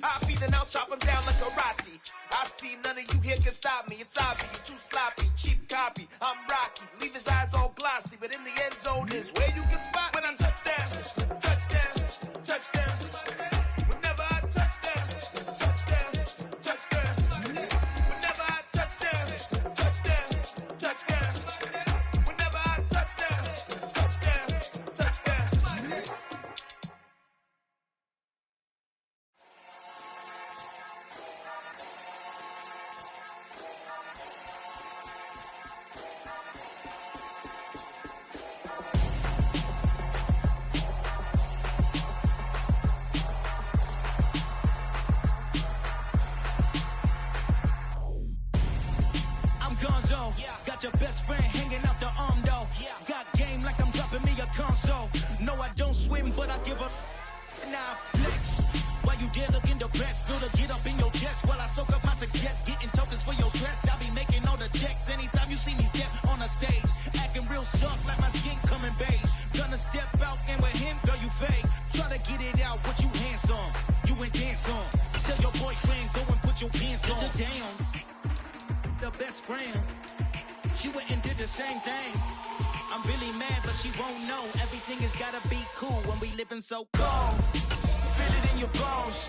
Poppy, then I'll chop him down like karate. I see none of you here can stop me. It's obvious, you too sloppy, cheap copy. I'm Rocky, leave his eyes all glossy, but in the end zone is where you can spot when I touch down, touch down, touch down. Whenever I touch down, touch down, touch down. Whenever I touch down, touch down, touch down. Whenever I touch down, touch down, touch down. Got your best friend hanging out the arm though. Got game like I'm dropping me a console. No, I don't swim, but I give up. Nah, flex. Why you dare looking the best? Feel to get up in your chest while I soak up my success. Getting tokens for your stress. I be making all the checks anytime you see me step on a stage. Acting real soft like my skin coming beige. Gonna step out and with him, girl, you fake. Try to get it out, but you handsome. You ain't dance on. Tell your boyfriend, go and put your pants on. Down. The best friend. She went and did the same thing. I'm really mad, but she won't know. Everything has gotta be cool when we living so cold. Feel it in your bones.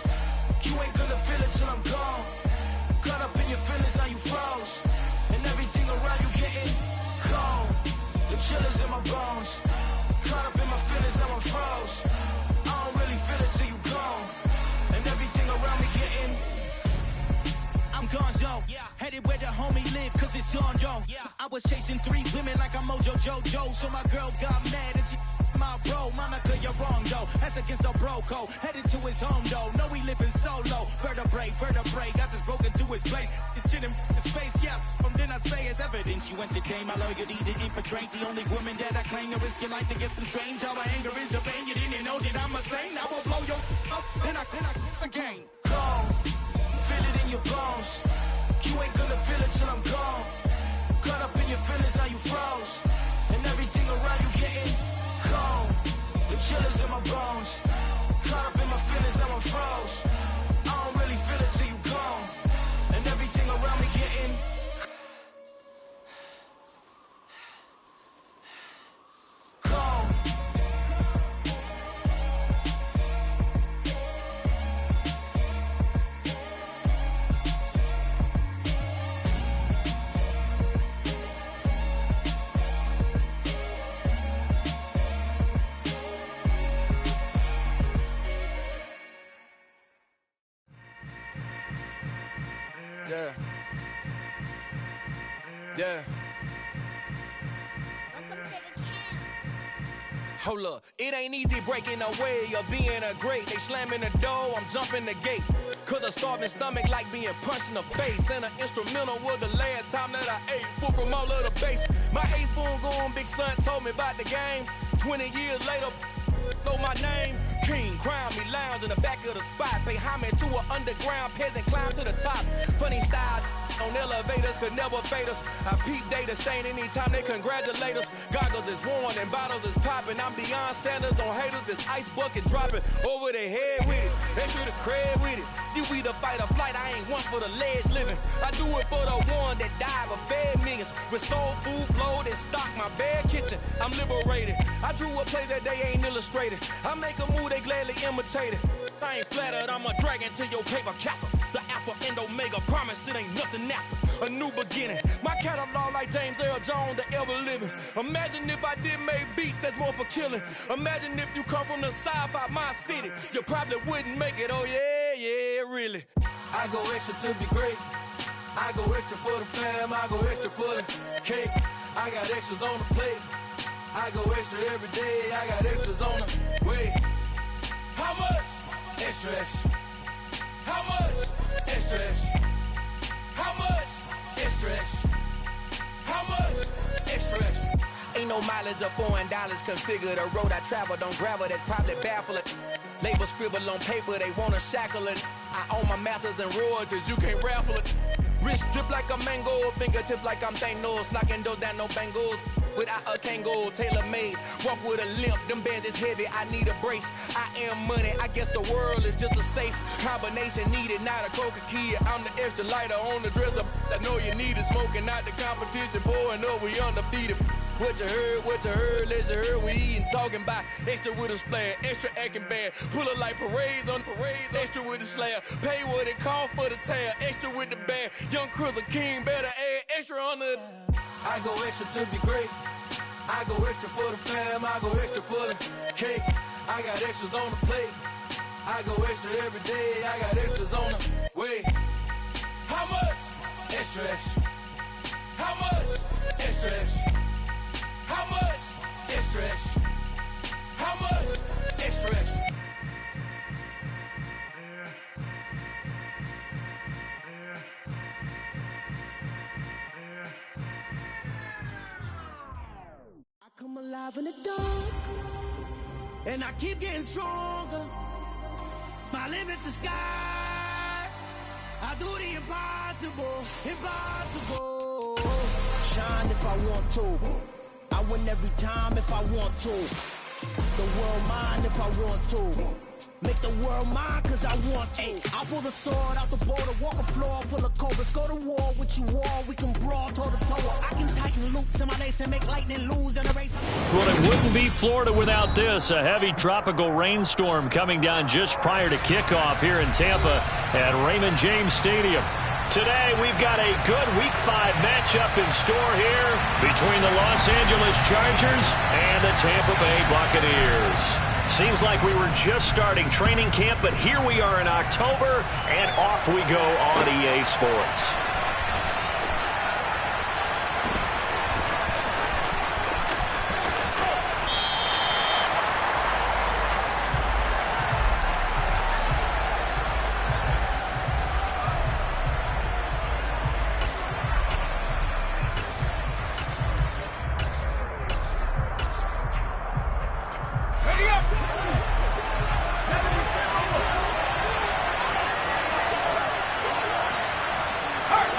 You ain't gonna feel it till I'm gone. Caught up in your feelings, now you froze. And everything around you getting cold. The chill is in my bones. Caught up in my feelings, now I'm froze. I don't really feel it till you gone. And everything around me getting I'm gonzo, headed where the homie live, cause it's on, yo. I was chasing 3 women like I'm Mojo Jojo, so my girl got mad and she my bro. Monica, you're wrong, though. That's against a bro code. Headed to his home, though. No, he living solo. Vertebrae, got this broken to his place. It's chin in his face, yeah. From then I say it's evidence you entertain my loyalty to infiltrate. The only woman that I claim to risk your life to get some strange. How my anger is your pain. You didn't know that I'm a saint. I will blow your up, then I again. Gone. Feel it in your bones. You ain't gonna feel it till I'm gone. Caught up in your feelings, now you froze. And everything around you getting cold. The chill is in my bones. Caught up in my feelings, now I'm froze. I don't really feel it till you gone. And everything around me getting cold. Yeah. Yeah. Welcome to the camp. Hold up, it ain't easy breaking away or being a great. They slamming the door, I'm jumping the gate. Cause a starving stomach like being punched in the face. And an instrumental was the last time that I ate. Full from all of the bass. My ace spoon going, big son told me about the game. 20 years later, know my name. King, crown me, lounge in the back of the spot. Pay homage to an underground peasant, climb to the top. Funny style on elevators could never fade us. I peep data stain anytime they congratulate us. Goggles is worn and bottles is popping. I'm Deion Sanders on haters, this ice bucket dropping over their head with it. They should have cred with it. You either fight or flight, I ain't one for the ledge living. I do it for the one that died but fed millions. With soul food flowed and stocked my bare kitchen. I'm liberated. I drew a play that they ain't illustrated. I make a move, they gladly imitate it. I ain't flattered, I'm a dragon to your paper castle. The Alpha and Omega, promise it ain't nothing after. A new beginning. My catalog like James Earl Jones, the ever living. Imagine if I did make beats that's more for killing. Imagine if you come from the sci-fi, my city. You probably wouldn't make it, oh yeah, yeah, really. I go extra to be great. I go extra for the fam, I go extra for the cake. I got extras on the plate. I go extra every day, I got extras on the way. How much? Extra, extra. How much? Extra, extra. How much? Extra, extra. How much? Extra, extra. Ain't no mileage of $4 configure the road I travel. Don't gravel, that probably baffle it. Label scribble on paper, they wanna shackle it. I own my masters and royalties, you can't raffle it. Wrist drip like a mango, fingertips like I'm Thanos. Knocking those down, no bangles. without a Kangol, tailor-made. Walk with a limp, them bands is heavy, I need a brace. I am money, I guess the world is just a safe combination needed, not a coca key. I'm the extra lighter on the dresser. I know you need it, smoking out the competition, pouring up, we undefeated. What you heard, let's heard, we eating, talking about extra with a splash, extra acting bad, pull up like parades on parades, extra with the slab, pay what it cost for the tab, extra with the bag, young Chris a king, better add extra on the. I go extra to be great, I go extra for the fam, I go extra for the cake, I got extras on the plate, I go extra every day, I got extras on the way. How much? Extra, extra. How much? Extra, extra. How much? Extra, extra. How much? Extra, extra. I come alive in the dark, and I keep getting stronger. My limit's the sky. I do the impossible, impossible. Shine if I want to. I win every time if I want to. The world mine if I want to. Make the world mine cause I want to. I pull the sword out the border, walk a floor full of cobras. Go to war with you all, we can brawl toe to toe. I can tighten loops in my lace and make lightning lose in a race. Well, it wouldn't be Florida without this. A heavy tropical rainstorm coming down just prior to kickoff here in Tampa at Raymond James Stadium. Today, we've got a good Week 5 matchup in store here between the Los Angeles Chargers and the Tampa Bay Buccaneers. Seems like we were just starting training camp, but here we are in October, and off we go on EA Sports.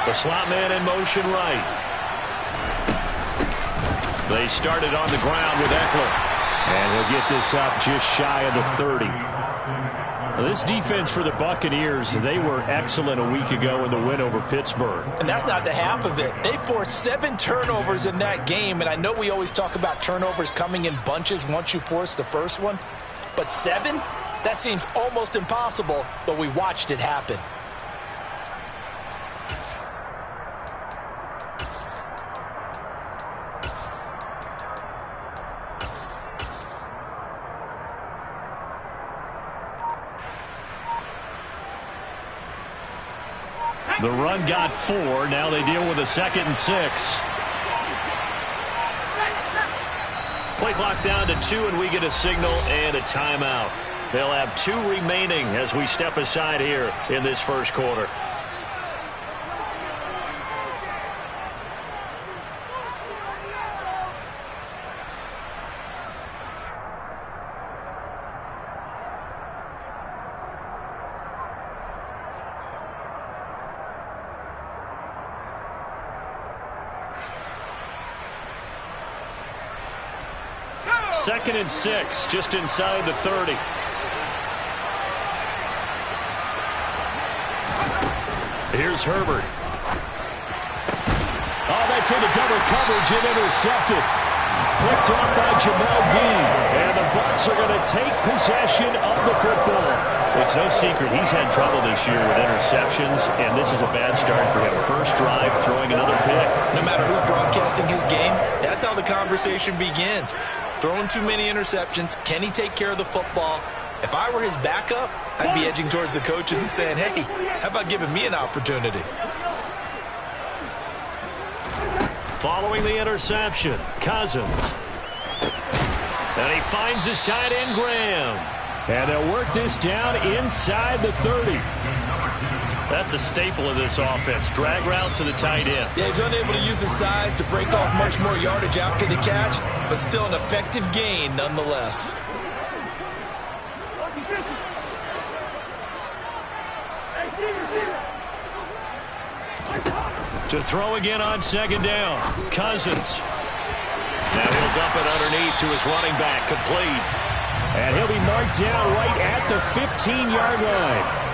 The slot man in motion right. They started on the ground with Eckler. And he'll get this up just shy of the 30. Well, this defense for the Buccaneers, they were excellent a week ago in the win over Pittsburgh. And that's not the half of it. They forced 7 turnovers in that game. And I know we always talk about turnovers coming in bunches once you force the first one. But 7? That seems almost impossible, but we watched it happen. The run got 4. Now they deal with a 2nd and 6. Play clock down to 2, and we get a signal and a timeout. They'll have 2 remaining as we step aside here in this first quarter. Second and 6, just inside the 30. Here's Herbert. Oh, that's into double coverage and intercepted. Picked off by Jamel Dean. And the Bucs are going to take possession of the football. It's no secret he's had trouble this year with interceptions, and this is a bad start for him. First drive, throwing another pick. No matter who's broadcasting his game, that's how the conversation begins. Throwing too many interceptions. Can he take care of the football? If I were his backup, I'd be edging towards the coaches and saying, hey, how about giving me an opportunity? Following the interception, Cousins. And he finds his tight end, Graham. And they'll work this down inside the 30. That's a staple of this offense. Drag route to the tight end. Yeah, he's unable to use his size to break off much more yardage after the catch, but still an effective gain nonetheless. To throw again on 2nd down. Cousins. He'll dump it underneath to his running back, complete. And he'll be marked down right at the 15-yard line.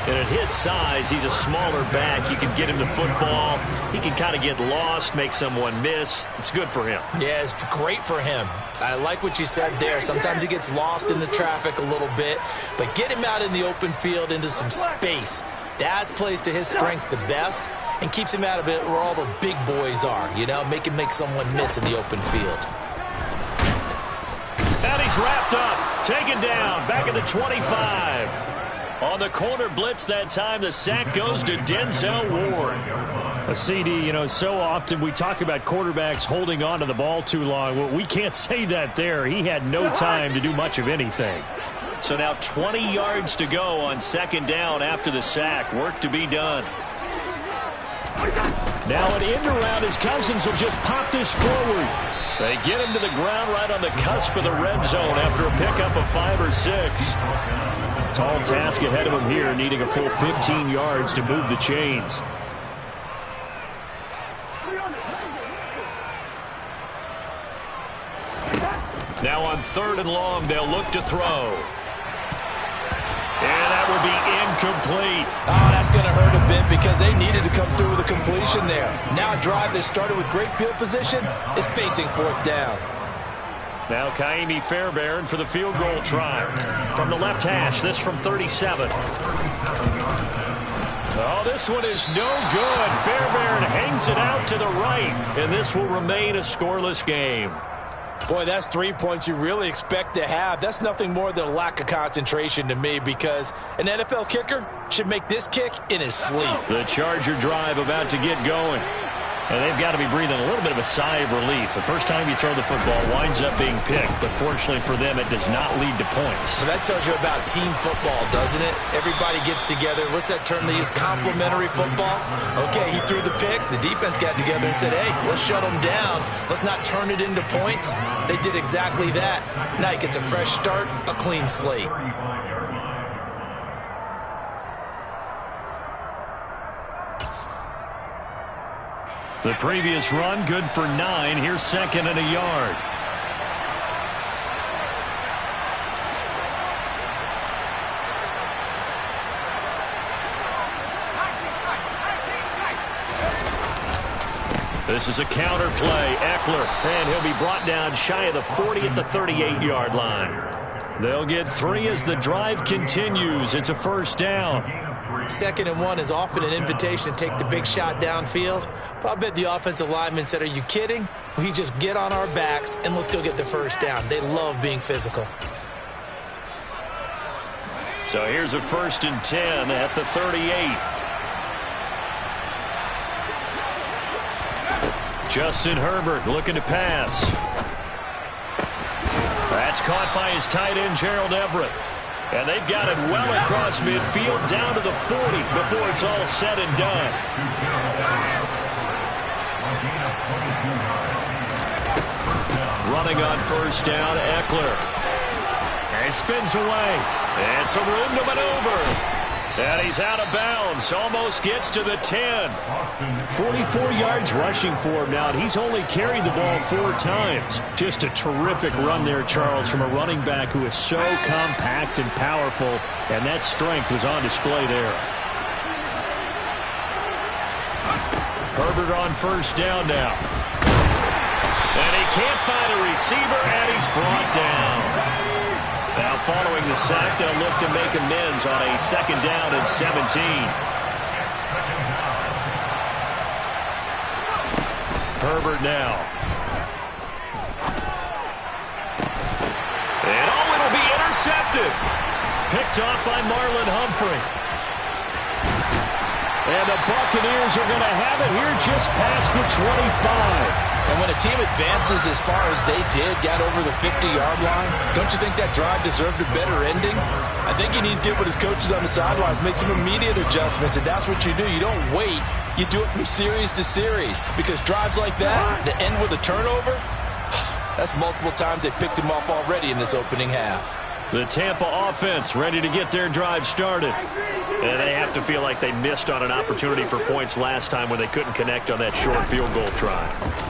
And at his size, he's a smaller back. You can get him the football. He can kind of get lost, make someone miss. It's good for him. Yeah, it's great for him. I like what you said there. Sometimes he gets lost in the traffic a little bit, but get him out in the open field into some space. That plays to his strengths the best and keeps him out of it where all the big boys are, you know, make someone miss in the open field. And he's wrapped up, taken down, back at the 25. On the corner blitz that time, the sack goes to Denzel Ward. A CD, you know, so often we talk about quarterbacks holding on to the ball too long. Well, we can't say that there. He had no time to do much of anything. So now 20 yards to go on second down after the sack. Work to be done. Now an end around, his Cousins will just pop this forward. They get him to the ground right on the cusp of the red zone after a pickup of 5 or 6. Tall task ahead of him here, needing a full 15 yards to move the chains. Now on 3rd and long, they'll look to throw. And that will be incomplete. Oh, that's going to hurt a bit because they needed to come through with a completion there. Now a drive that started with great field position is facing 4th down. Now Kaimi Fairbairn for the field goal try. From the left hash, this from 37. Oh, this one is no good. Fairbairn hangs it out to the right, and this will remain a scoreless game. Boy, that's 3 points you really expect to have. That's nothing more than a lack of concentration to me because an NFL kicker should make this kick in his sleep. The Charger drive about to get going. And they've got to be breathing a little bit of a sigh of relief. The first time you throw the football winds up being picked, but fortunately for them, it does not lead to points. Well, that tells you about team football, doesn't it? Everybody gets together. What's that term they use? Complementary football? Okay, he threw the pick. The defense got together and said, hey, let's shut them down. Let's not turn it into points. They did exactly that. Now he gets a fresh start, a clean slate. The previous run, good for 9. Here's 2nd and a yard. This is a counter play. Eckler, and he'll be brought down shy of the 40 at the 38-yard line. They'll get 3 as the drive continues. It's a 1st down. 2nd and 1 is often an invitation to take the big shot downfield. But I bet the offensive lineman said, are you kidding? We just get on our backs and let's go get the 1st down. They love being physical. So here's a 1st and 10 at the 38. Justin Herbert looking to pass. That's caught by his tight end, Gerald Everett. And they've got it well across midfield down to the 40 before it's all said and done. Running on 1st down, Eckler. And he spins away. And some room to maneuver. And he's out of bounds. Almost gets to the 10. 44 yards rushing for him now. And he's only carried the ball 4 times. Just a terrific run there, Charles, from a running back who is so compact and powerful. And that strength was on display there. Herbert on 1st down now. And he can't find a receiver, and he's brought down. Now following the sack, they'll look to make amends on a 2nd down and 17. Herbert now. And it'll be intercepted. Picked off by Marlon Humphrey. And the Buccaneers are going to have it here just past the 25. And when a team advances as far as they did, got over the 50-yard line, don't you think that drive deserved a better ending? I think he needs to get with his coaches on the sidelines, make some immediate adjustments, and that's what you do. You don't wait. You do it from series to series because drives like that end with a turnover, that's multiple times they picked him off already in this opening half. The Tampa offense ready to get their drive started. And they have to feel like they missed on an opportunity for points last time when they couldn't connect on that short field goal try.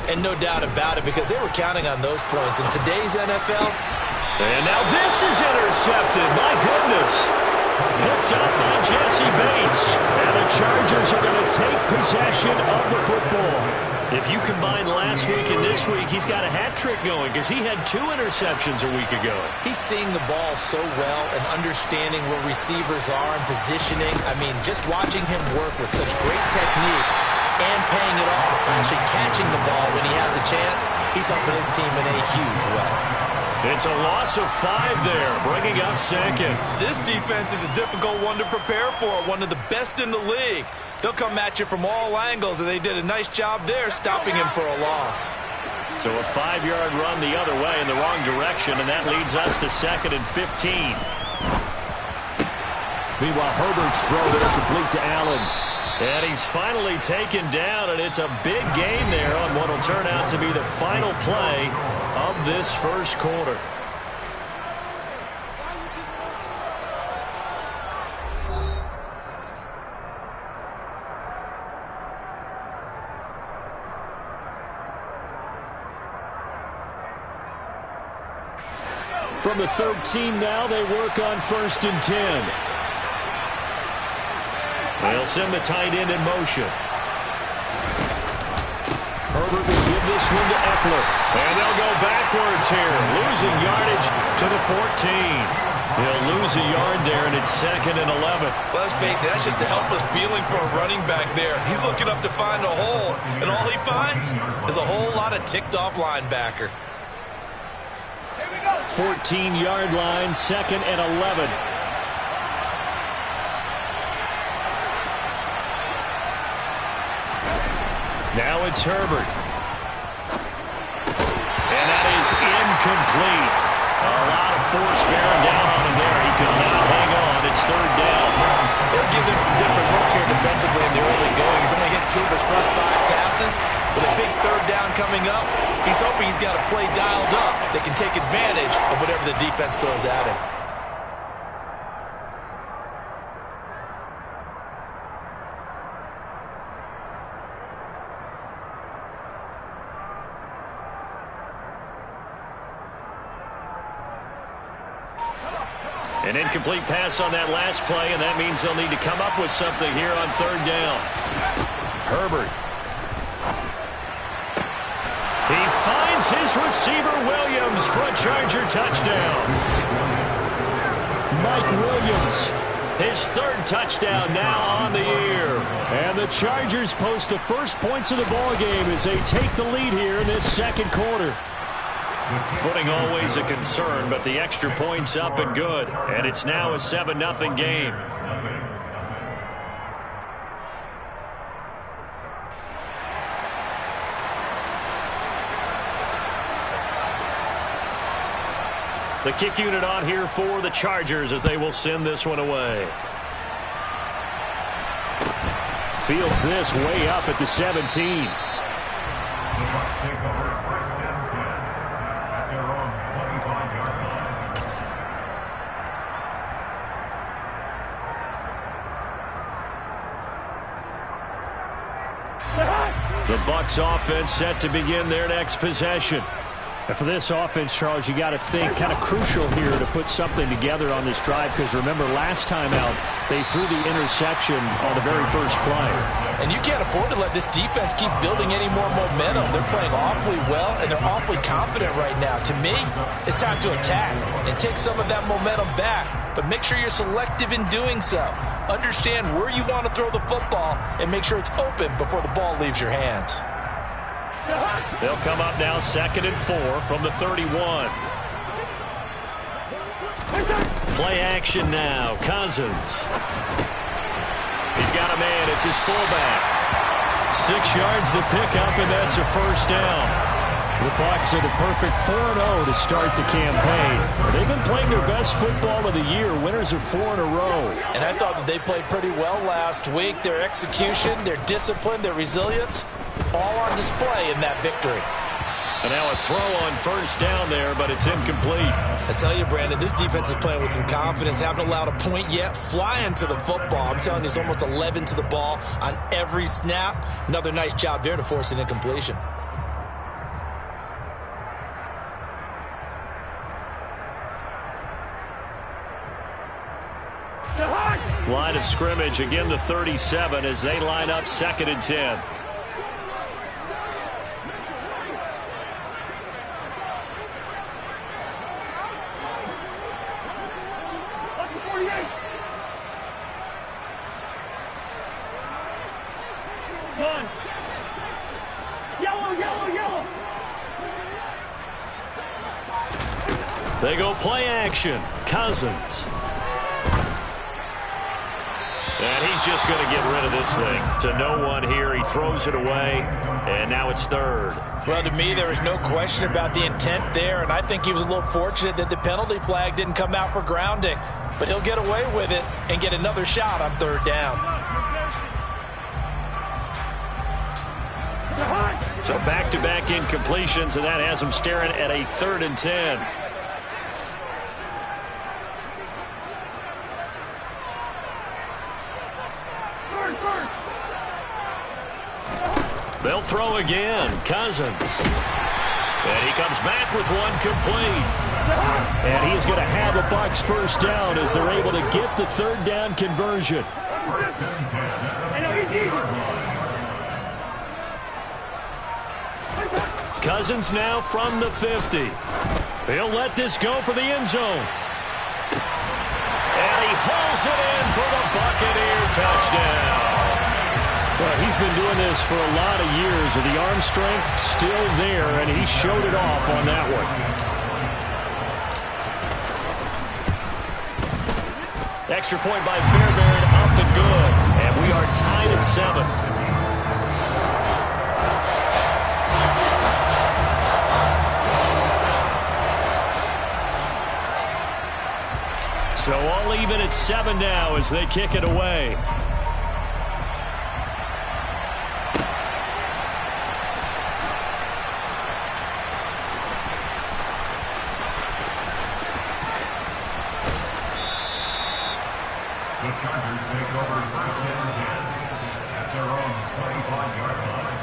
And no doubt about it, because they were counting on those points. In today's NFL. And now this is intercepted. My goodness. Picked up by Jesse Bates. And the Chargers are going to take possession of the football. If you combine last week and this week, he's got a hat trick going because he had 2 interceptions a week ago. He's seeing the ball so well and understanding where receivers are and positioning. I mean, just watching him work with such great technique and paying it off by actually catching the ball when he has a chance, he's helping his team in a huge way. It's a loss of 5 there, bringing up second. This defense is a difficult one to prepare for, one of the best in the league. They'll come at you from all angles, and they did a nice job there stopping him for a loss. So a 5-yard run the other way in the wrong direction, and that leads us to 2nd and 15. Meanwhile, Herbert's throw there complete to Allen. And he's finally taken down, and it's a big gain there on what will turn out to be the final play of this first quarter. From the 13 now, they work on 1st and 10. They'll send the tight end in motion. Herbert will give this one to Eckler. And they'll go backwards here, losing yardage to the 14. He'll lose a yard there, and it's 2nd and 11. Well, let's face it, that's just a helpless feeling for a running back there. He's looking up to find a hole, and all he finds is a whole lot of ticked-off linebacker. 14-yard line, 2nd and 11. Now it's Herbert. And that is incomplete. A lot of force bearing down on him there. He could not hang on. It's 3rd down. They'll give him some different looks here defensively in the early going. He's only hit 2 of his first 5 passes. With a big 3rd down coming up, he's hoping he's got a play dialed up that can take advantage of whatever the defense throws at him. An incomplete pass on that last play, and that means they'll need to come up with something here on 3rd down. Herbert. He finds his receiver, Williams, for a Charger touchdown. Mike Williams, his 3rd touchdown now on the year. And the Chargers post the first points of the ballgame as they take the lead here in this 2nd quarter. Footing always a concern, but the extra point's up and good. And it's now a 7-0 game. The kick unit on here for the Chargers as they will send this one away. Fields this way up at the 17. The Bucs offense set to begin their next possession. And for this offense, Charles, you got to think kind of crucial here to put something together on this drive, because remember last time out they threw the interception on the very first play. And you can't afford to let this defense keep building any more momentum. They're playing awfully well, and they're awfully confident right now. To me, it's time to attack and take some of that momentum back. But make sure you're selective in doing so. Understand where you want to throw the football and make sure it's open before the ball leaves your hands. They'll come up now 2nd and 4 from the 31. Play action now. Cousins. He's got a man. It's his fullback. 6 yards the pickup, and that's a first down. The Bucs are the perfect 4-0 to start the campaign. They've been playing their best football of the year. Winners of 4 in a row. And I thought that they played pretty well last week. Their execution, their discipline, their resilience, all on display in that victory. And now a throw on first down there, but it's incomplete. I tell you, Brandon, this defense is playing with some confidence. Haven't allowed a point yet. Flying to the football. I'm telling you, it's almost 11 to the ball on every snap. Another nice job there to force an incompletion. Line of scrimmage, again the 37 as they line up 2nd and 10. They go play action. Cousins. And he's just going to get rid of this thing. To no one here. He throws it away. And now it's 3rd. Well, to me, there was no question about the intent there. And I think he was a little fortunate that the penalty flag didn't come out for grounding. But he'll get away with it and get another shot on 3rd down. So back-to-back incompletions, and that has him staring at a 3rd and 10. They'll throw again. Cousins. And he comes back with one complete. And he is going to have a Bucs first down as they're able to get the 3rd down conversion. Cousins now from the 50. He'll let this go for the end zone. And he hauls it in for the Buccaneer touchdown. Well, he's been doing this for a lot of years with the arm strength still there, and he showed it off on that one. Extra point by Fairbairn, up and good. And we are tied at 7. So all even at 7 now as they kick it away. The Chargers take over 1st and 10 at their own 25-yard line.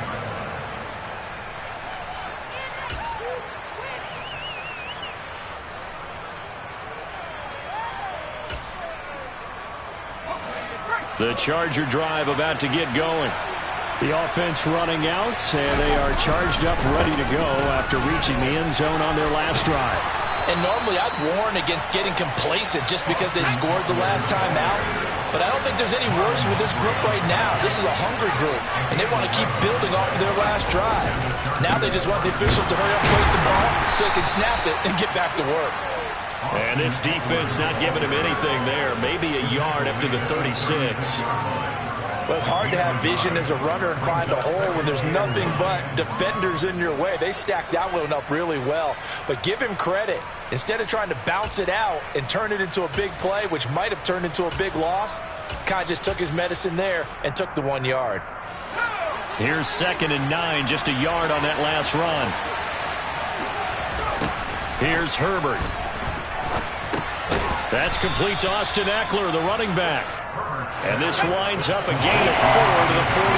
The Charger drive about to get going. The offense running out, and they are charged up, ready to go after reaching the end zone on their last drive. And normally I'd warn against getting complacent just because they scored the last time out. But I don't think there's any worries with this group right now. This is a hungry group, and they want to keep building off of their last drive. Now they just want the officials to hurry up, place the ball, so they can snap it and get back to work. And this defense not giving him anything there. Maybe a yard up to the 36. Well, it's hard to have vision as a runner and find a hole when there's nothing but defenders in your way. They stacked that one up really well. But give him credit. Instead of trying to bounce it out and turn it into a big play, which might have turned into a big loss, kind of just took his medicine there and took the 1 yard. Here's 2nd and 9, just a yard on that last run. Here's Herbert. That's complete to Austin Eckler, the running back. And this winds up a gain of 4 to the 41.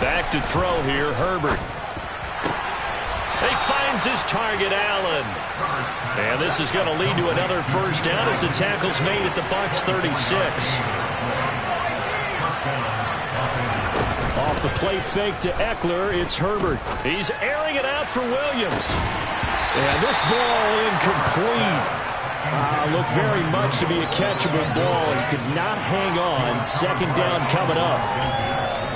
Back to throw here, Herbert. He finds his target, Allen. And this is going to lead to another first down as the tackle's made at the Bucs 36. Off the play fake to Eckler, it's Herbert. He's airing it out for Williams. And this ball incomplete. Looked very much to be a catchable ball. He could not hang on. 2nd down coming up.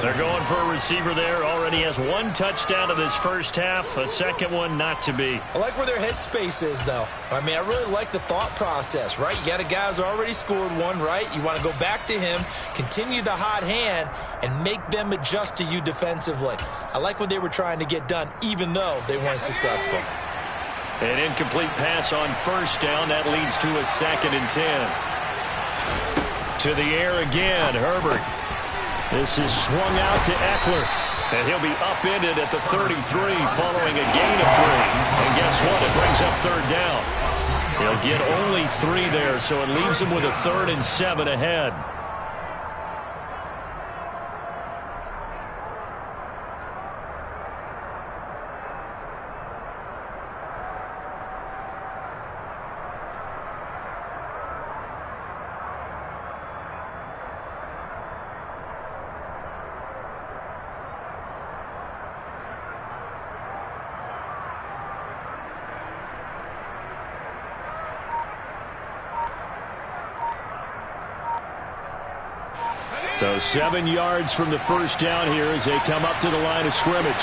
They're going for a receiver there. Already has 1 touchdown in this first half. A second one not to be. I like where their headspace is, though. I mean, I really like the thought process, right? You got a guy who's already scored 1, right? You want to go back to him, continue the hot hand, and make them adjust to you defensively. I like what they were trying to get done, even though they weren't successful. An incomplete pass on first down. That leads to a 2nd and 10. To the air again, Herbert. This is swung out to Eckler. And he'll be upended at the 33 following a gain of 3. And guess what? It brings up 3rd down. He'll get only 3 there, so it leaves him with a 3rd and 7 ahead. So 7 yards from the first down here as they come up to the line of scrimmage.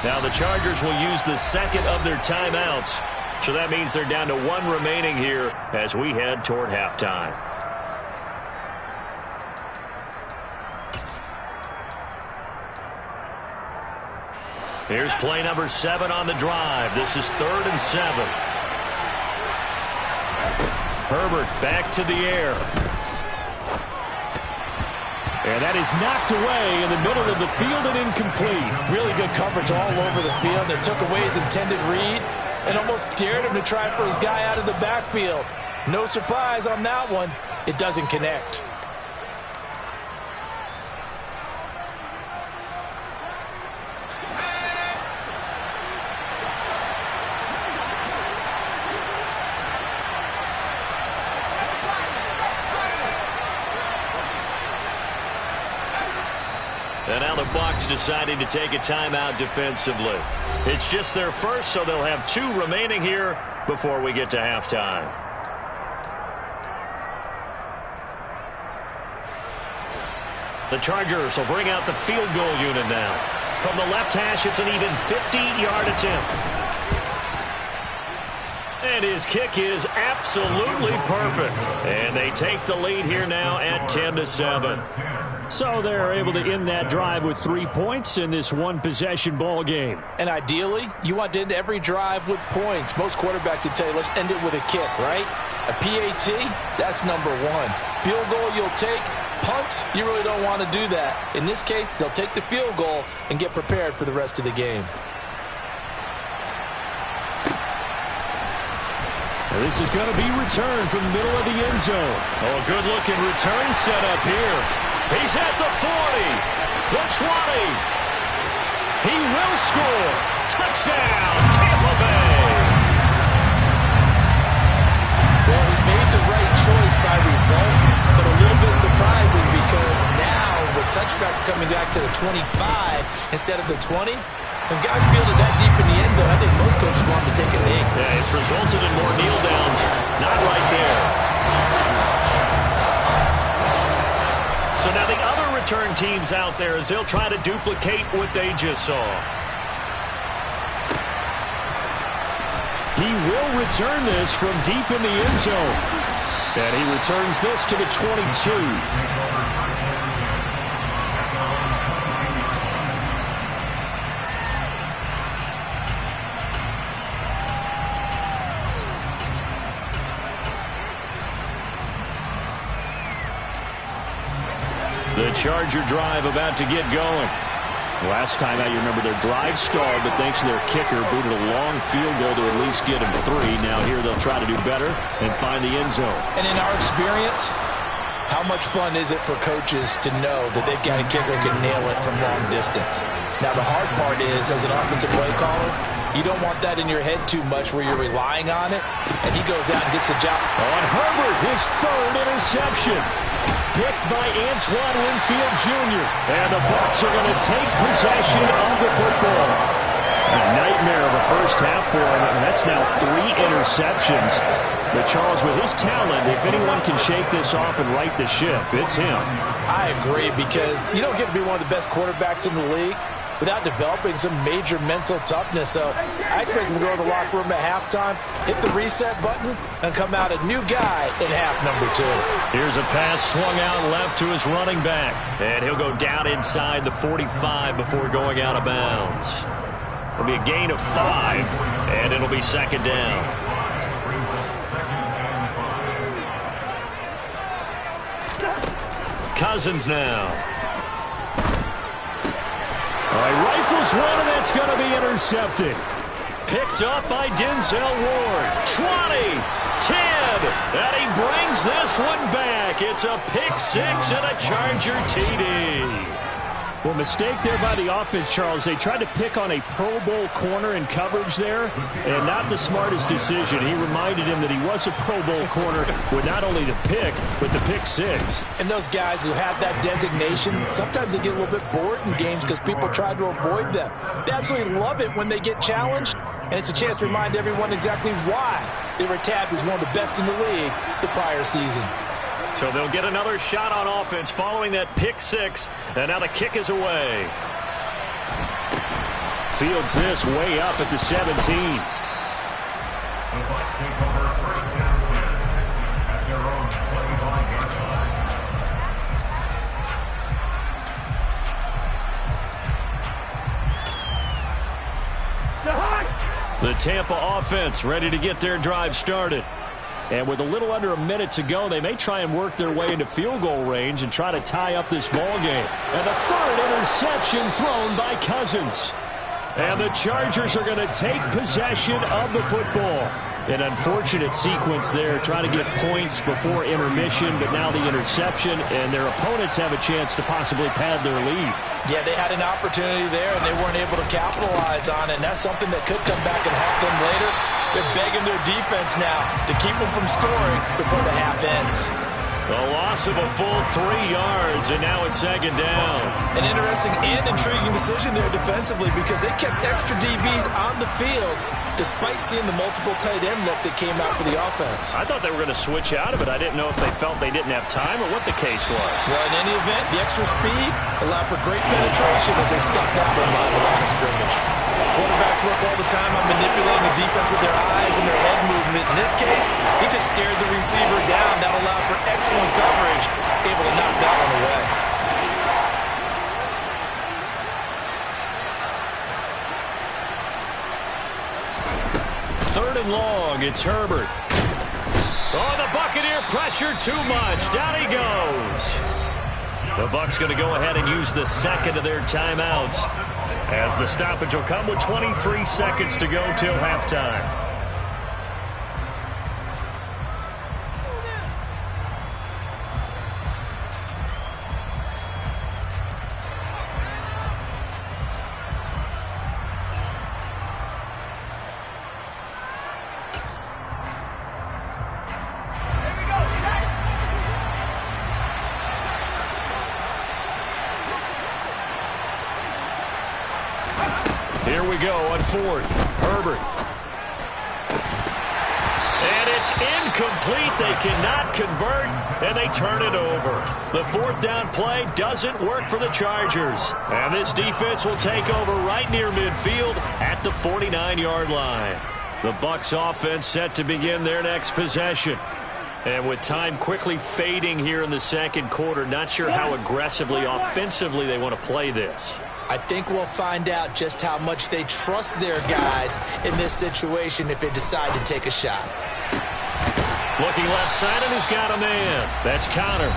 Now the Chargers will use the 2nd of their timeouts. So that means they're down to 1 remaining here as we head toward halftime. Here's play number 7 on the drive. This is 3rd and 7. Herbert back to the air. And that is knocked away in the middle of the field and incomplete. Really good coverage all over the field. It took away his intended read and almost dared him to try for his guy out of the backfield. No surprise on that one. It doesn't connect. And now the Bucs deciding to take a timeout defensively. It's just their first, so they'll have 2 remaining here before we get to halftime. The Chargers will bring out the field goal unit now. From the left hash, it's an even 50-yard attempt. And his kick is absolutely perfect. And they take the lead here now at 10-7. So they're able to end that drive with 3 points in this one-possession ball game. And ideally, you want to end every drive with points. Most quarterbacks would tell you, let's end it with a kick, right? A PAT, that's number 1. Field goal you'll take. Punts, you really don't want to do that. In this case, they'll take the field goal and get prepared for the rest of the game. This is going to be returned from the middle of the end zone. Oh, a good-looking return set up here. He's at the 40, the 20. He will score. Touchdown, Tampa Bay. Well, he made the right choice by result, but a little bit surprising because now with touchbacks coming back to the 25 instead of the 20, when guys field it that deep in the end zone, I think most coaches want to take a knee. Yeah, it's resulted in more kneel downs. Not right there. So now the other return teams out there as they'll try to duplicate what they just saw. He will return this from deep in the end zone. And he returns this to the 22. The Charger drive about to get going. Last time out, you remember their drive stalled, but thanks to their kicker, booted a long field goal to at least get them 3. Now here they'll try to do better and find the end zone. And in our experience, how much fun is it for coaches to know that they've got a kicker who can nail it from long distance? Now the hard part is, as an offensive play caller, you don't want that in your head too much where you're relying on it, and he goes out and gets the job. On Herbert, his 3rd interception. Picked by Antoine Winfield Jr. And the Bucs are going to take possession of the football. A nightmare of a first half for him, and that's now 3 interceptions. But Charles, with his talent, if anyone can shake this off and right the ship, it's him. I agree, because you don't get to be one of the best quarterbacks in the league without developing some major mental toughness. So I expect him to go to the locker room at halftime, hit the reset button, and come out a new guy in half number 2. Here's a pass swung out left to his running back. And he'll go down inside the 45 before going out of bounds. It'll be a gain of 5. And it'll be second down. Cousins now. All right, rifles one, and that's going to be intercepted. Picked up by Denzel Ward. 20, 10, and he brings this one back. It's a pick six and a Charger TD. Well, mistake there by the offense, Charles. They tried to pick on a Pro Bowl corner in coverage there, and not the smartest decision. He reminded him that he was a Pro Bowl corner with not only the pick, but the pick six. And those guys who have that designation, sometimes they get a little bit bored in games because people try to avoid them. They absolutely love it when they get challenged, and it's a chance to remind everyone exactly why they were tabbed as one of the best in the league the prior season. So they'll get another shot on offense following that pick six, and now the kick is away. Fields this way up at the 17. The Bucs take over first down 10 at their own 25-yard line. The Tampa offense ready to get their drive started. And with a little under a minute to go, they may try and work their way into field goal range and try to tie up this ball game. And the third interception thrown by Cousins. And the Chargers are going to take possession of the football. An unfortunate sequence there, trying to get points before intermission, but now the interception, and their opponents have a chance to possibly pad their lead. Yeah, they had an opportunity there, and they weren't able to capitalize on it, and that's something that could come back and haunt them later. They're begging their defense now to keep them from scoring before the half ends. A loss of a full 3 yards, and now it's second down. An interesting and intriguing decision there defensively because they kept extra DBs on the field despite seeing the multiple tight end look that came out for the offense. I thought they were going to switch out of it. I didn't know if they felt they didn't have time or what the case was. Well, in any event, the extra speed allowed for great penetration as they stuck that one by the line of scrimmage. Quarterbacks work all the time on manipulating the defense with their eyes and their head movement. In this case, he just stared the receiver down. That allowed for excellent coverage, able to knock that one away. Third and long, it's Herbert. Oh, the Buccaneer pressure too much. Down he goes. The Bucs going to go ahead and use the second of their timeouts, as the stoppage will come with 23 seconds to go till halftime. Here we go on fourth. Herbert. And it's incomplete. They cannot convert, and they turn it over. The fourth down play doesn't work for the Chargers. And this defense will take over right near midfield at the 49-yard line. The Bucs offense set to begin their next possession. And with time quickly fading here in the second quarter, not sure how aggressively, offensively they want to play this. I think we'll find out just how much they trust their guys in this situation if they decide to take a shot. Looking left side, and he's got a man. That's Connor.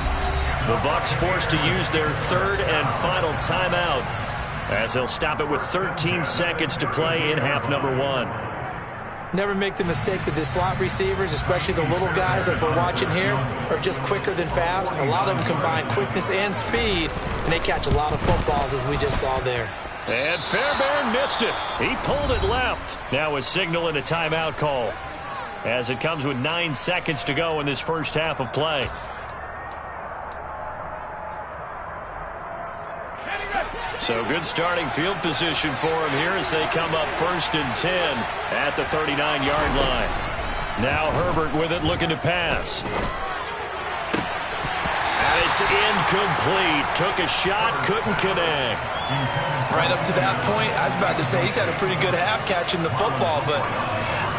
The Bucs forced to use their third and final timeout, as they'll stop it with 13 seconds to play in half number one. Never make the mistake that the slot receivers, especially the little guys like we're watching here, are just quicker than fast. A lot of them combine quickness and speed, and they catch a lot of footballs, as we just saw there. And Fairbairn missed it. He pulled it left. Now a signal and a timeout call, as it comes with 9 seconds to go in this first half of play. So good starting field position for him here as they come up 1st and 10 at the 39-yard line. Now Herbert with it, looking to pass. And it's incomplete. Took a shot, couldn't connect. Right up to that point, I was about to say he's had a pretty good half catching the football, but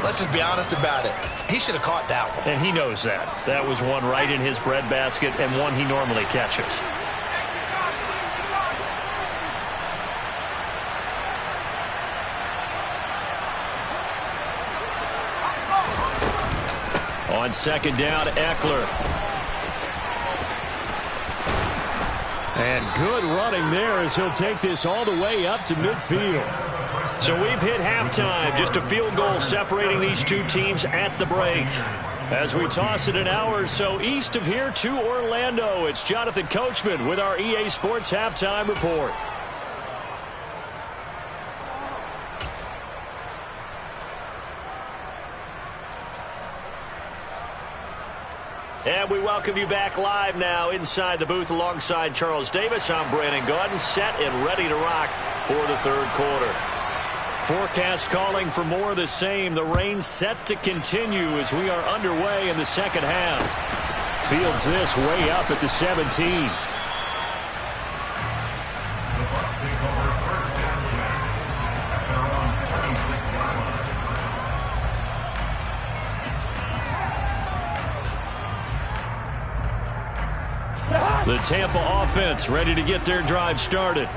let's just be honest about it. He should have caught that one. And he knows that. That was one right in his breadbasket and one he normally catches. On second down, Eckler. And good running there as he'll take this all the way up to midfield. So we've hit halftime. Just a field goal separating these two teams at the break. As we toss it an hour or so east of here to Orlando, it's Jonathan Coachman with our EA Sports Halftime Report. And we welcome you back live now inside the booth alongside Charles Davis. I'm Brandon Gaudin, set and ready to rock for the third quarter. Forecast calling for more of the same. The rain set to continue as we are underway in the second half. Fields this way up at the 17. The Tampa offense ready to get their drive started.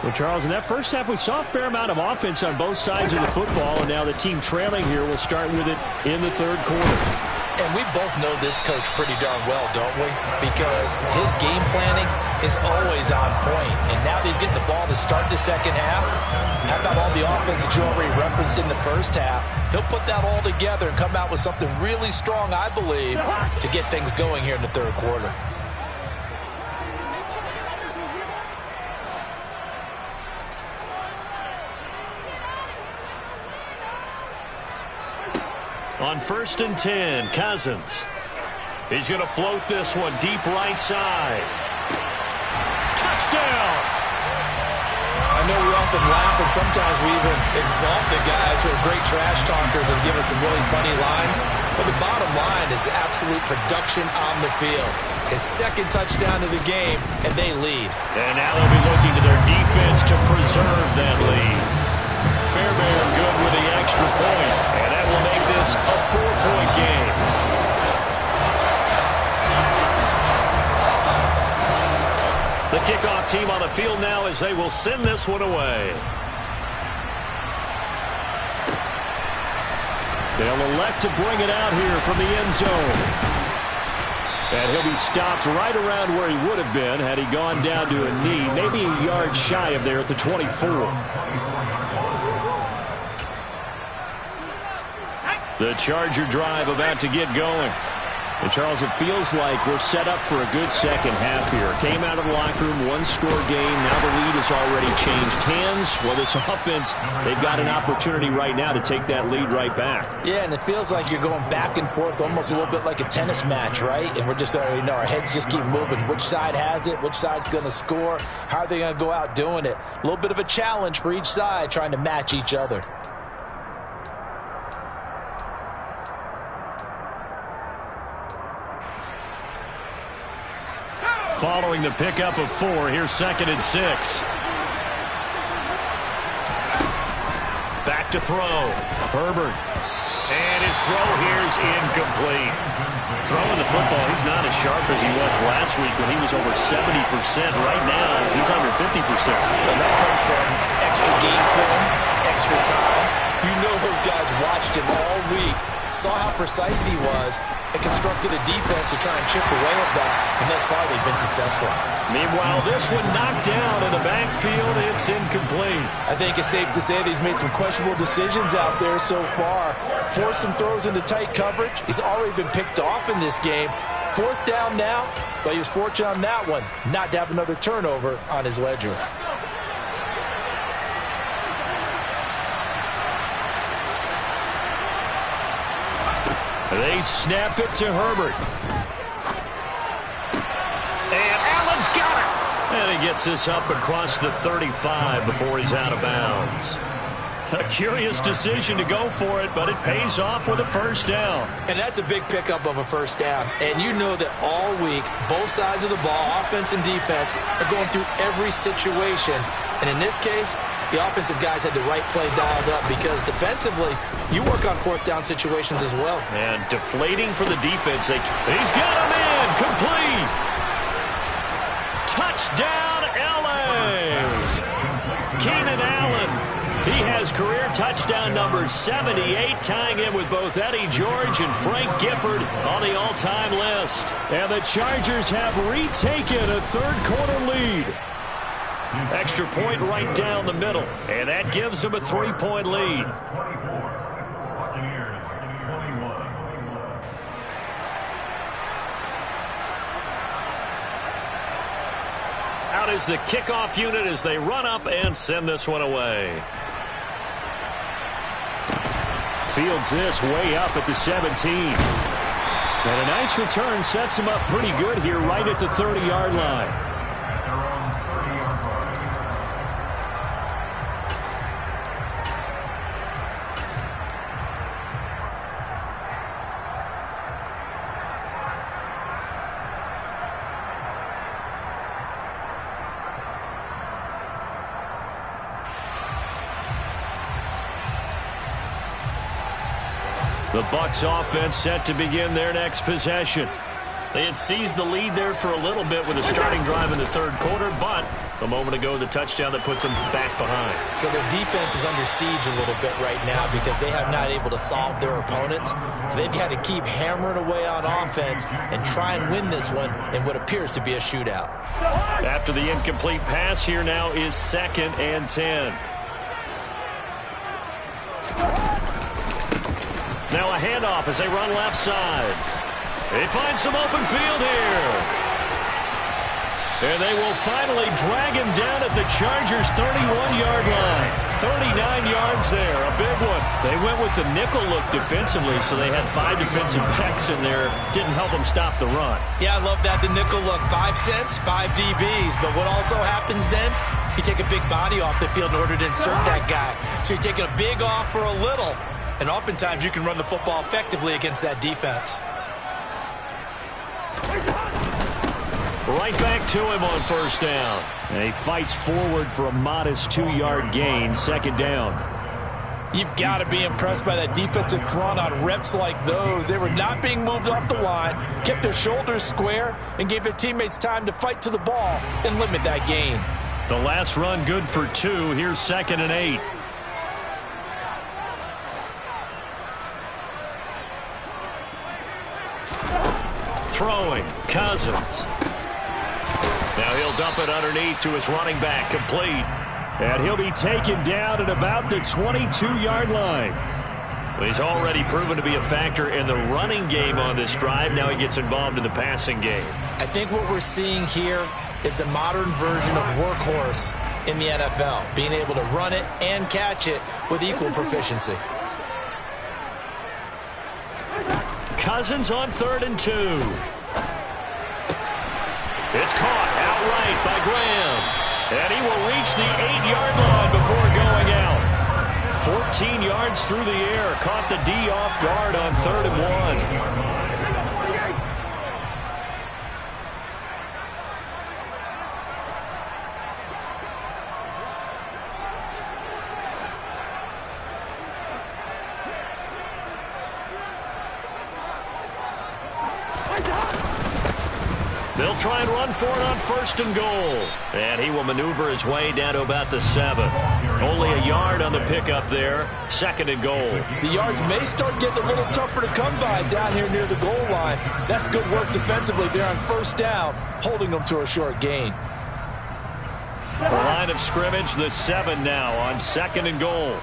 Well, Charles, in that first half, we saw a fair amount of offense on both sides of the football, and now the team trailing here will start with it in the third quarter. And we both know this coach pretty darn well, don't we? Because his game planning is always on point. And now that he's getting the ball to start the second half, how about all the offense that you already referenced in the first half? He'll put that all together and come out with something really strong, I believe, to get things going here in the third quarter. On 1st and 10, Cousins. He's going to float this one deep right side. Touchdown! I know we often laugh and sometimes we even exalt the guys who are great trash talkers and give us some really funny lines. But the bottom line is absolute production on the field. His second touchdown of the game, and they lead. And now they'll be looking to their defense to preserve that lead. Fairbairn good with the extra point, and that will make this a 4-point game. The kickoff team on the field now as they will send this one away. They'll elect to bring it out here from the end zone. And he'll be stopped right around where he would have been had he gone down to a knee, maybe a yard shy of there at the 24. The Charger drive about to get going. And, Charles, it feels like we're set up for a good second half here. Came out of the locker room, one-score game. Now the lead has already changed hands. Well, this offense, they've got an opportunity right now to take that lead right back. Yeah, and it feels like you're going back and forth almost a little bit like a tennis match, right? And we're just, our heads just keep moving. Which side has it? Which side's going to score? How are they going to go out doing it? A little bit of a challenge for each side trying to match each other. Following the pickup of 4, here's 2nd and 6. Back to throw. Herbert. And his throw here is incomplete. Throwing the football, he's not as sharp as he was last week when he was over 70%. Right now, he's under 50%. And that comes from extra game film, extra time. You know those guys watched him all week, saw how precise he was, and constructed a defense to try and chip away at that, and thus far they've been successful. Meanwhile, this one knocked down in the backfield. It's incomplete. I think it's safe to say that he's made some questionable decisions out there so far. Forced some throws into tight coverage. He's already been picked off in this game. 4th down now, but he was fortunate on that one not to have another turnover on his ledger. They snap it to Herbert. And Allen's got it. And he gets this up across the 35 before he's out of bounds. A curious decision to go for it, but it pays off with a first down. And that's a big pickup of a first down. And you know that all week, both sides of the ball, offense and defense, are going through every situation. And in this case, the offensive guys had the right play dialed up because defensively, you work on 4th down situations as well. And deflating for the defense. He's got him in. Complete. Touchdown, L.A. Keenan Allen He has career touchdown number 78, tying him with both Eddie George and Frank Gifford on the all-time list. And the Chargers have retaken a third-quarter lead. Extra point right down the middle, and that gives them a 3-point lead. Out is the kickoff unit as they run up and send this one away. Fields this way up at the 17. And a nice return sets him up pretty good here right at the 30-yard line. The Bucs offense set to begin their next possession. They had seized the lead there for a little bit with a starting drive in the third quarter, but a moment ago the touchdown that puts them back behind. So their defense is under siege a little bit right now because they have not able to solve their opponents. So they've got to keep hammering away on offense and try and win this one in what appears to be a shootout. After the incomplete pass, here now is 2nd and 10. Now a handoff as they run left side. They find some open field here. And they will finally drag him down at the Chargers' 31-yard line. 39 yards there, a big one. They went with the nickel look defensively, so they had 5 defensive backs in there. Didn't help them stop the run. Yeah, I love that, the nickel look. 5 cents, 5 DBs. But what also happens then, you take a big body off the field in order to insert that guy. So you're taking a big off for a little. And oftentimes you can run the football effectively against that defense. Right back to him on first down. And he fights forward for a modest 2-yard gain, 2nd down. You've got to be impressed by that defensive front on reps like those. They were not being moved off the line, kept their shoulders square, and gave their teammates time to fight to the ball and limit that gain. The last run good for 2. Here's 2nd and 8. Throwing, Cousins. Now he'll dump it underneath to his running back, complete. And he'll be taken down at about the 22-yard line. Well, he's already proven to be a factor in the running game on this drive. Now he gets involved in the passing game. I think what we're seeing here is the modern version of workhorse in the NFL, being able to run it and catch it with equal proficiency. Cousins on 3rd and 2. It's caught outright by Graham. And he will reach the 8-yard line before going out. 14 yards through the air. Caught the D off guard on 3rd and 1. They'll try and run for it on 1st and goal. And he will maneuver his way down to about the 7. Only a yard on the pickup there. 2nd and goal. The yards may start getting a little tougher to come by down here near the goal line. That's good work defensively there on 1st down, holding them to a short gain. The line of scrimmage, the 7 now on 2nd and goal.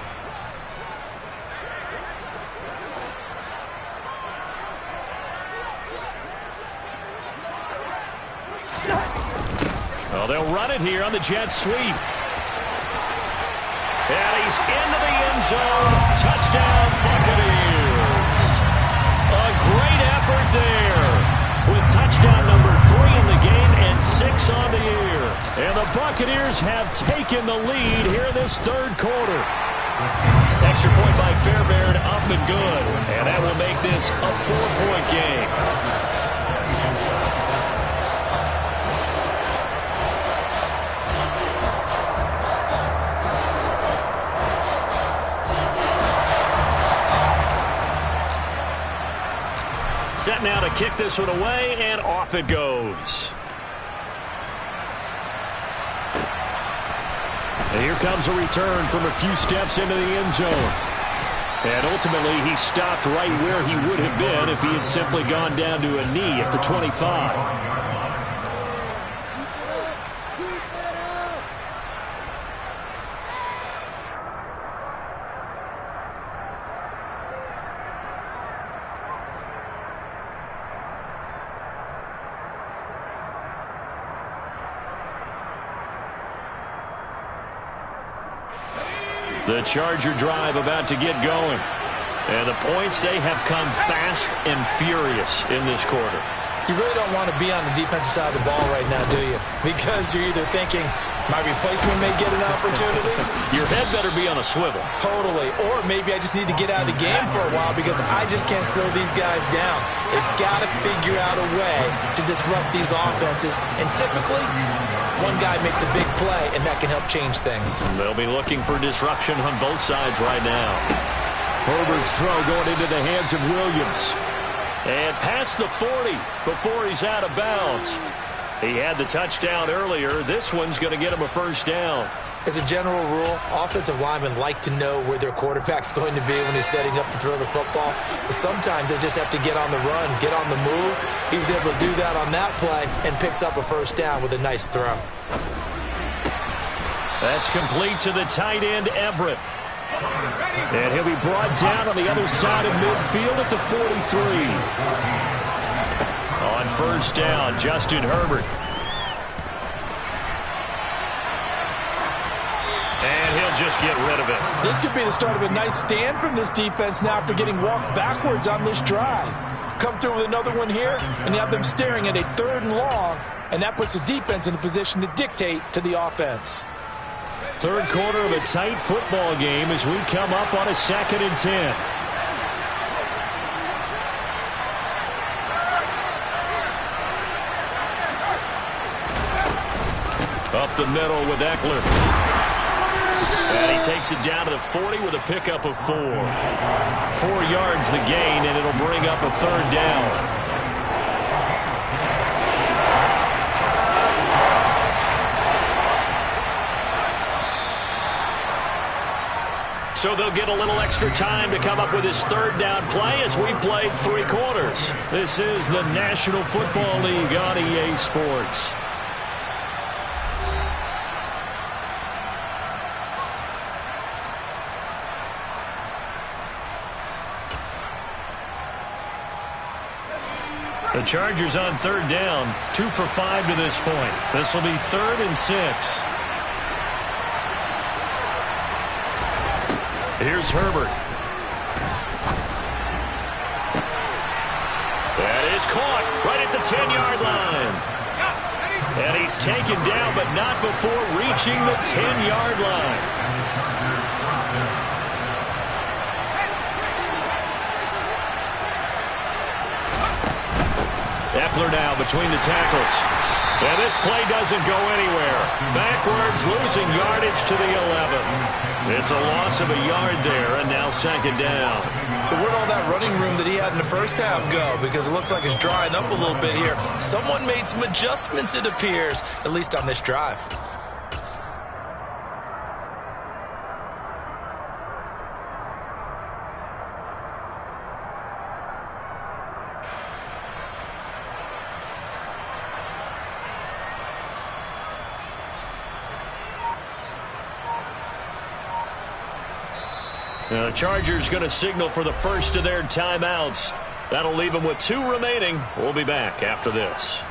Well, they'll run it here on the jet sweep. And he's into the end zone. Touchdown, Buccaneers. A great effort there with touchdown number 3 in the game and 6 on the year. And the Buccaneers have taken the lead here in this 3rd quarter. Extra point by Fairbairn, up and good. And that will make this a 4-point game. Set now to kick this one away, and off it goes. And here comes a return from a few steps into the end zone. And ultimately, he stopped right where he would have been if he had simply gone down to a knee at the 25. The Charger drive about to get going. And the points, they have come fast and furious in this quarter. You really don't want to be on the defensive side of the ball right now, do you? Because you're either thinking, my replacement may get an opportunity. Your head better be on a swivel. Totally. Or maybe I just need to get out of the game for a while because I just can't slow these guys down. They've got to figure out a way to disrupt these offenses. And typically, one guy makes a big play, and that can help change things. They'll be looking for disruption on both sides right now. Herbert's throw going into the hands of Williams. And past the 40 before he's out of bounds. He had the touchdown earlier. This one's going to get him a first down. As a general rule, offensive linemen like to know where their quarterback's going to be when he's setting up to throw the football. But sometimes they just have to get on the run, get on the move. He was able to do that on that play and picks up a first down with a nice throw. That's complete to the tight end, Everett. And he'll be brought down on the other side of midfield at the 43. On first down, Justin Herbert. And he'll just get rid of it. This could be the start of a nice stand from this defense now after getting walked backwards on this drive. Come through with another one here, and you have them staring at a 3rd and long, and that puts the defense in a position to dictate to the offense. Third quarter of a tight football game as we come up on a 2nd and 10. Up the middle with Eckler. And he takes it down to the 40 with a pickup of 4. 4 yards the gain, and it'll bring up a 3rd down. So they'll get a little extra time to come up with his 3rd down play as we've played 3 quarters. This is the National Football League on EA Sports. The Chargers on 3rd down, 2 for 5 to this point. This will be 3rd and 6. Here's Herbert. That is caught right at the 10-yard line. And he's taken down, but not before reaching the 10-yard line. Eckler now between the tackles. And this play doesn't go anywhere. Backwards, losing yardage to the 11. It's a loss of a yard there, and now 2nd down. So where'd all that running room that he had in the first half go? Because it looks like it's drying up a little bit here. Someone made some adjustments, it appears, at least on this drive. The Chargers going to signal for the first of their timeouts. That'll leave them with 2 remaining. We'll be back after this.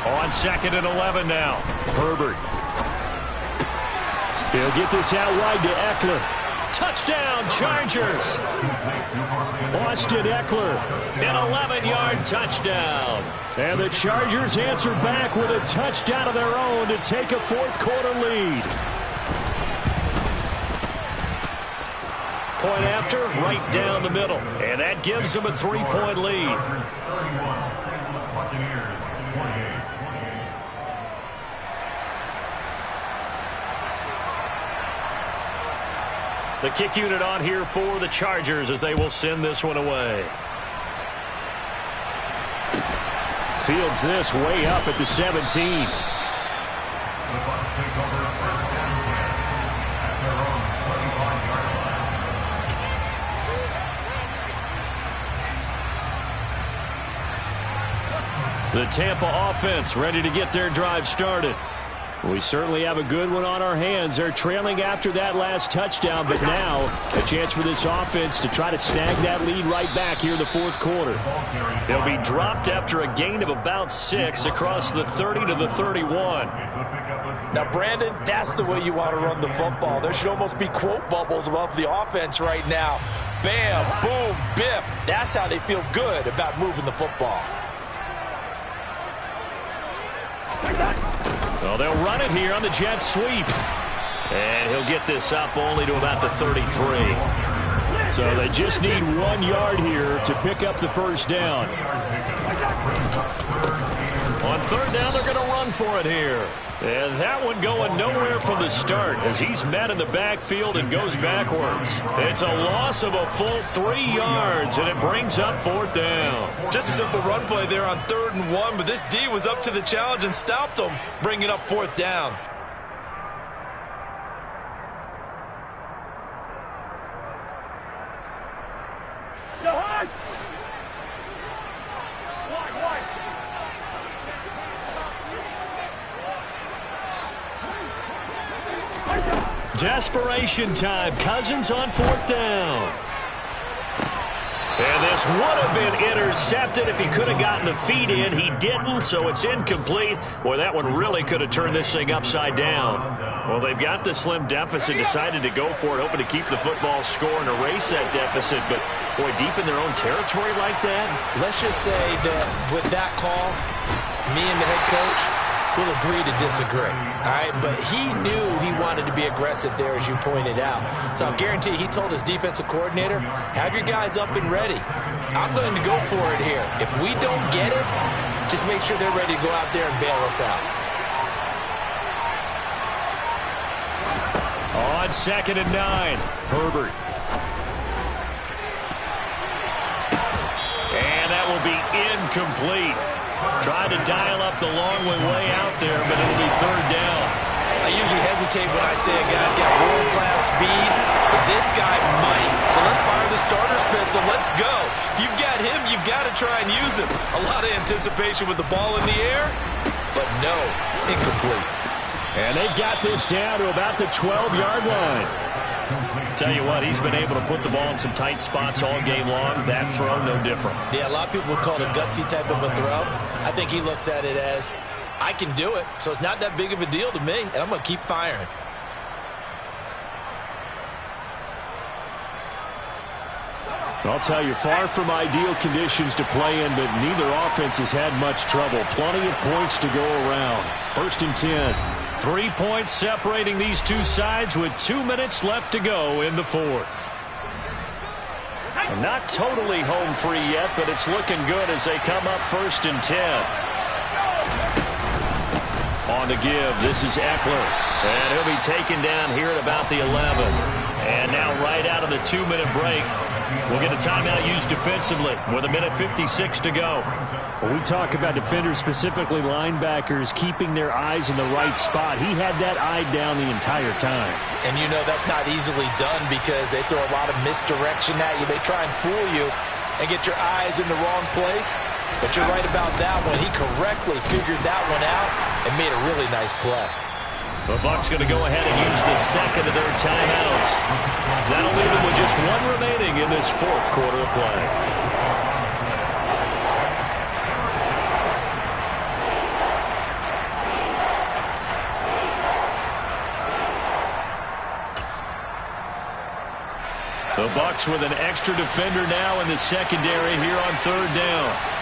On 2nd and 11 now. Herbert. He'll get this out wide to Eckler. Touchdown, Chargers. Austin Eckler. An 11-yard touchdown. And the Chargers answer back with a touchdown of their own to take a 4th quarter lead. point after, right down the middle. And that gives them a 3-point lead. The kick unit on here for the Chargers as they will send this one away. Fields this way up at the 17. The Tampa offense ready to get their drive started. We certainly have a good one on our hands. They're trailing after that last touchdown, but now a chance for this offense to try to snag that lead right back here in the fourth quarter. They'll be dropped after a gain of about 6 across the 30 to the 31. Now, Brandon, that's the way you want to run the football. There should almost be quote bubbles above the offense right now. Bam, boom, biff. That's how they feel good about moving the football. Well, they'll run it here on the jet sweep. And he'll get this up only to about the 33. So they just need 1 yard here to pick up the first down. On third down, they're going to run for it here. And that one going nowhere from the start as he's met in the backfield and goes backwards. It's a loss of a full 3 yards, and it brings up fourth down. Just a simple run play there on 3rd and 1, but this D was up to the challenge and stopped them, bringing up fourth down. Desperation time. Cousins on fourth down. And this would have been intercepted if he could have gotten the feet in. He didn't, so it's incomplete. Boy, that one really could have turned this thing upside down. Well, they've got the slim deficit, decided to go for it, hoping to keep the football score and erase that deficit. But, boy, deep in their own territory like that. Let's just say that with that call, me and the head coach will agree to disagree, all right? But he knew he wanted to be aggressive there, as you pointed out. So I'll guarantee he told his defensive coordinator, have your guys up and ready. I'm going to go for it here. If we don't get it, just make sure they're ready to go out there and bail us out. On 2nd and 9, Herbert. And that will be incomplete. Tried to dial up the long way out there, but it'll be third down. I usually hesitate when I say a guy's got world-class speed, but this guy might. So let's fire the starter's pistol. Let's go. If you've got him, you've got to try and use him. A lot of anticipation with the ball in the air, but no, incomplete. And they've got this down to about the 12-yard line. Tell you what, he's been able to put the ball in some tight spots all game long. That throw, no different. Yeah, a lot of people would call it a gutsy type of a throw. I think he looks at it as, I can do it, so it's not that big of a deal to me, and I'm going to keep firing. I'll tell you, far from ideal conditions to play in, but neither offense has had much trouble. Plenty of points to go around. 1st and 10. 3 points separating these two sides with 2 minutes left to go in the fourth. Not totally home free yet, but it's looking good as they come up 1st and 10. On the give, this is Eckler. And he'll be taken down here at about the 11. And now right out of the 2-minute break, we'll get a timeout used defensively with 1:56 to go. When we talk about defenders, specifically linebackers, keeping their eyes in the right spot, he had that eye down the entire time. And you know that's not easily done because they throw a lot of misdirection at you. They try and fool you and get your eyes in the wrong place. But you're right about that one. He correctly figured that one out and made a really nice play. The Bucs going to go ahead and use the second of their timeouts. That'll leave them with just one remaining in this fourth quarter of play. The Bucs with an extra defender now in the secondary here on third down.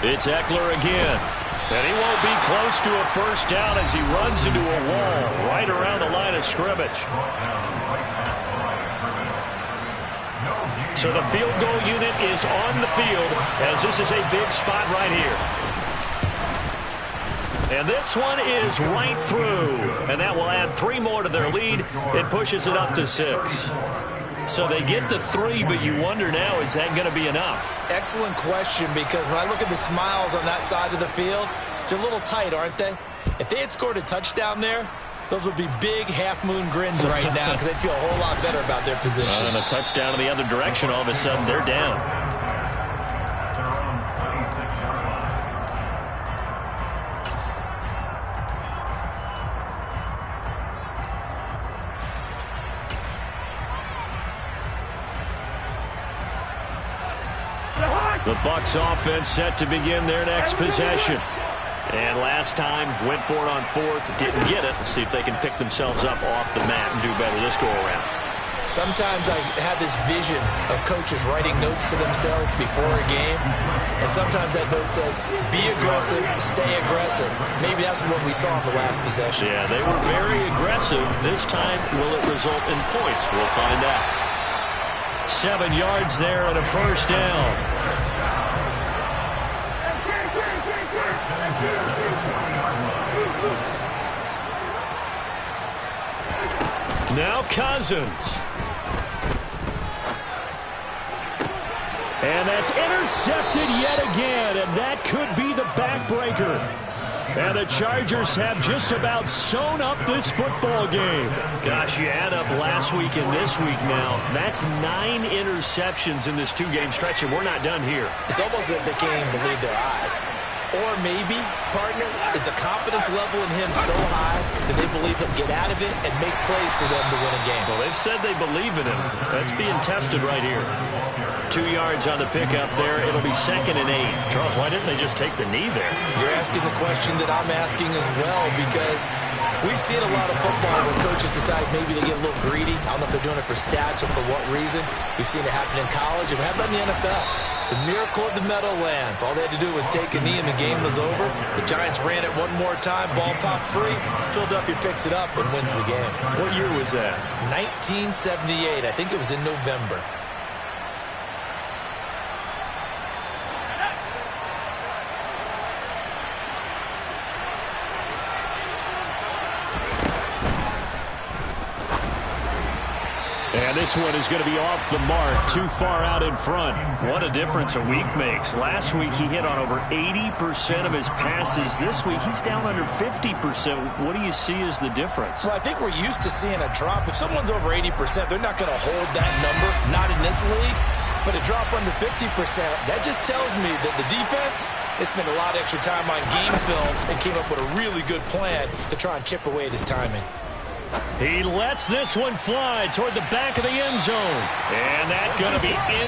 It's Eckler again. And he won't be close to a first down as he runs into a wall right around the line of scrimmage. So the field goal unit is on the field as this is a big spot right here. And this one is right through. And that will add 3 more to their lead. It pushes it up to 6. So they get to 3, but you wonder now, is that going to be enough? Excellent question, because when I look at the smiles on that side of the field, they're a little tight, aren't they? If they had scored a touchdown there, those would be big half-moon grins right now because they'd feel a whole lot better about their position. And a touchdown in the other direction, all of a sudden they're down. The Bucs offense set to begin their next possession. And last time, went for it on 4th, didn't get it. See if they can pick themselves up off the mat and do better this go-around. Sometimes I have this vision of coaches writing notes to themselves before a game, and sometimes that note says, be aggressive, stay aggressive. Maybe that's what we saw in the last possession. Yeah, they were very aggressive. This time, will it result in points? We'll find out. 7 yards there and a first down. Now Cousins. And that's intercepted yet again, and that could be the backbreaker. And the Chargers have just about sewn up this football game. Gosh, you add up last week and this week now, that's 9 interceptions in this 2-game stretch, and we're not done here. It's almost like they can't even believe their eyes. Or maybe, partner, is the confidence level in him so high that they believe he'll get out of it and make plays for them to win a game. Well, they've said they believe in him. That's being tested right here. 2 yards on the pickup there. It'll be 2nd and 8. Charles, why didn't they just take the knee there? You're asking the question that I'm asking as well, because we've seen a lot of football where coaches decide maybe they get a little greedy. I don't know if they're doing it for stats or for what reason. We've seen it happen in college, and how about in the NFL? The miracle of the Meadowlands. All they had to do was take a knee and the game was over. The Giants ran it one more time. Ball popped free. Philadelphia picks it up and wins the game. What year was that? 1978. I think it was in November. And this one is going to be off the mark, too far out in front. What a difference a week makes. Last week he hit on over 80% of his passes. This week he's down under 50%. What do you see as the difference? Well, I think we're used to seeing a drop. If someone's over 80%, they're not going to hold that number, not in this league. But a drop under 50%, that just tells me that the defense has spent a lot of extra time on game films and came up with a really good plan to try and chip away at his timing. He lets this one fly toward the back of the end zone. And that's going to be in.